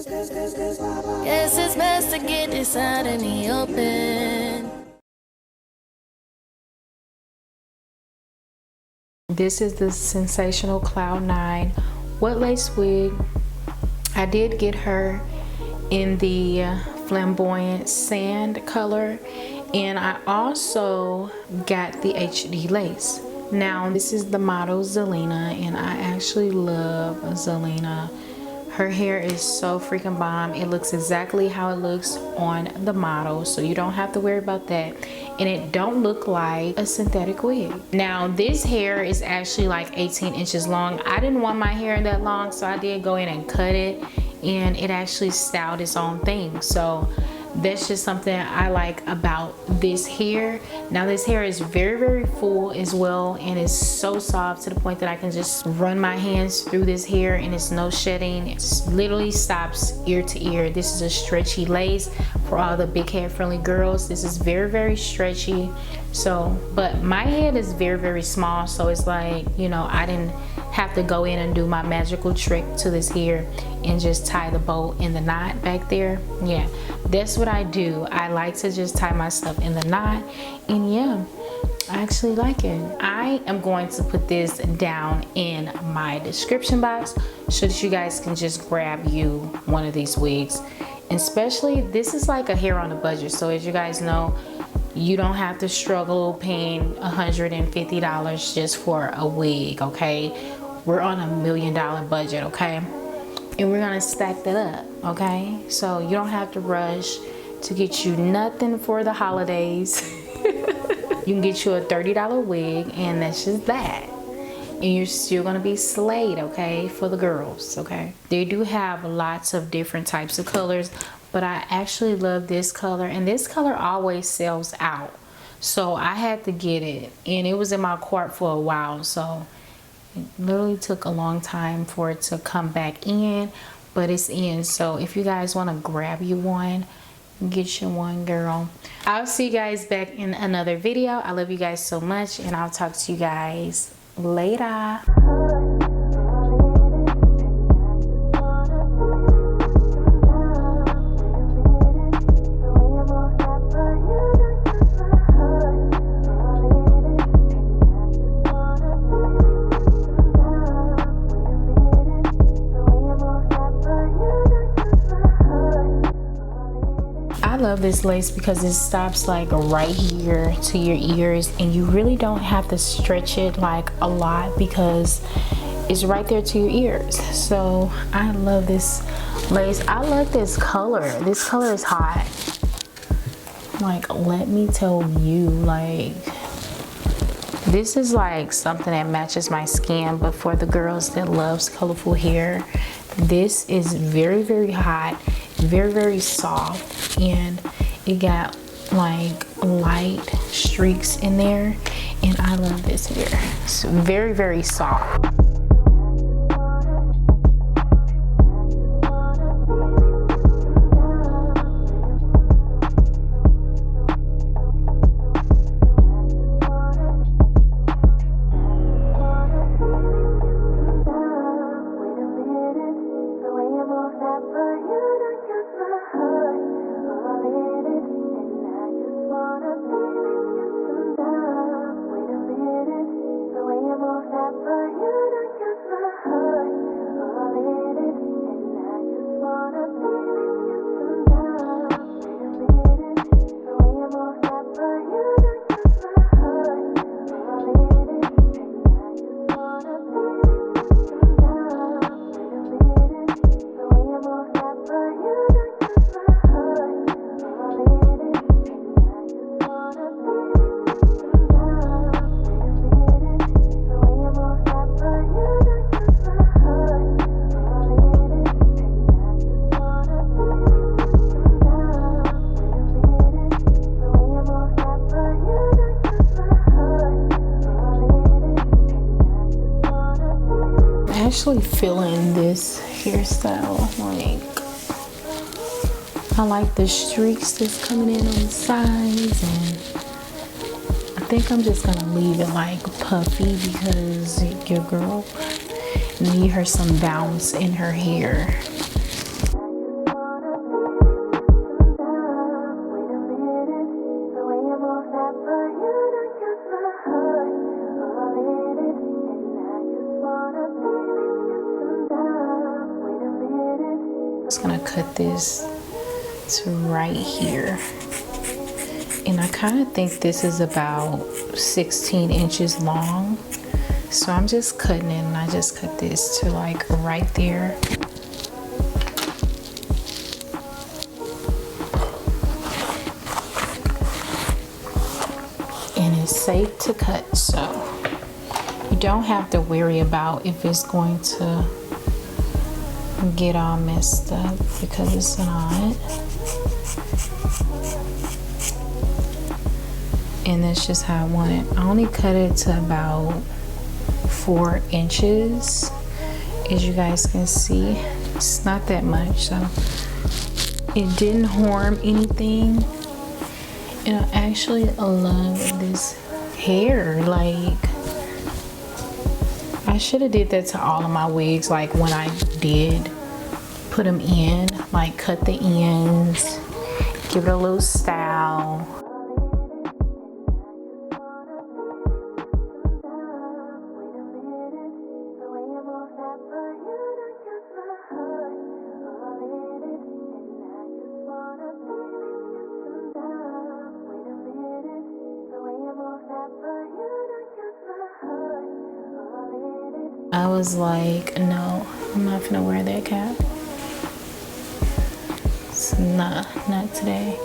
Guess it's best to get this out in the open. This is the Sensational Cloud9 wet lace wig. I did get her in the flamboyant sand color, and I also got the HD lace. Now this is the model Zelena, and I actually love Zelena. Her hair is so freaking bomb. It looks exactly how it looks on the model, so you don't have to worry about that. And it don't look like a synthetic wig. Now this hair is actually like 18 inches long. I didn't want my hair that long, so I did go in and cut it, and it actually styled its own thing. So that's just something I like about this hair. Now this hair is very, very full as well, and it's so soft to the point that I can just run my hands through this hair and it's no shedding. It literally stops ear to ear. This is a stretchy lace for all the big head friendly girls. This is very, very stretchy. So, but my head is very, very small, so it's like, you know, I didn't have to go in and do my magical trick to this hair and just tie the bow in the knot back there. Yeah, that's what I do. I like to just tie my stuff in the knot, and yeah, I actually like it. I am going to put this down in my description box so that you guys can just grab you one of these wigs. And especially, this is like a hair on a budget, so as you guys know, you don't have to struggle paying $150 just for a wig, okay? We're on $1 million budget, okay? And we're gonna stack that up, okay? So you don't have to rush to get you nothing for the holidays. You can get you a $30 wig, and that's just that. And you're still gonna be slayed, okay, for the girls, okay? They do have lots of different types of colors, but I actually love this color, and this color always sells out. So I had to get it, and it was in my cart for a while, so it literally took a long time for it to come back in, but it's in. So if you guys want to grab you one, get you one, girl. I'll see you guys back in another video. I love you guys so much, and I'll talk to you guys later. I love this lace because it stops like right here to your ears, and you really don't have to stretch it like a lot because it's right there to your ears. So I love this lace. I love this color. This color is hot. Like, let me tell you, like, this is like something that matches my skin, but for the girls that loves colorful hair, this is very, very hot, very, very soft, and it got like light streaks in there, and I love this hair. It's very, very soft. Actually feeling this hairstyle. Like, I like the streaks that's coming in on the sides, and I think I'm just gonna leave it like puffy because your girl need her some bounce in her hair. Just gonna cut this to right here. And I kind of think this is about 16 inches long. So I'm just cutting it, and I just cut this to like right there. And it's safe to cut, so you don't have to worry about if it's going to get all messed up, because it's not. And that's just how I want it. I only cut it to about 4 inches, as you guys can see. It's not that much, so it didn't harm anything. And I actually love this hair. Like, I should have did that to all of my wigs, like when I did put them in, like cut the ends, give it a little style. I was like, no, I'm not gonna wear that cap. Nah, not today.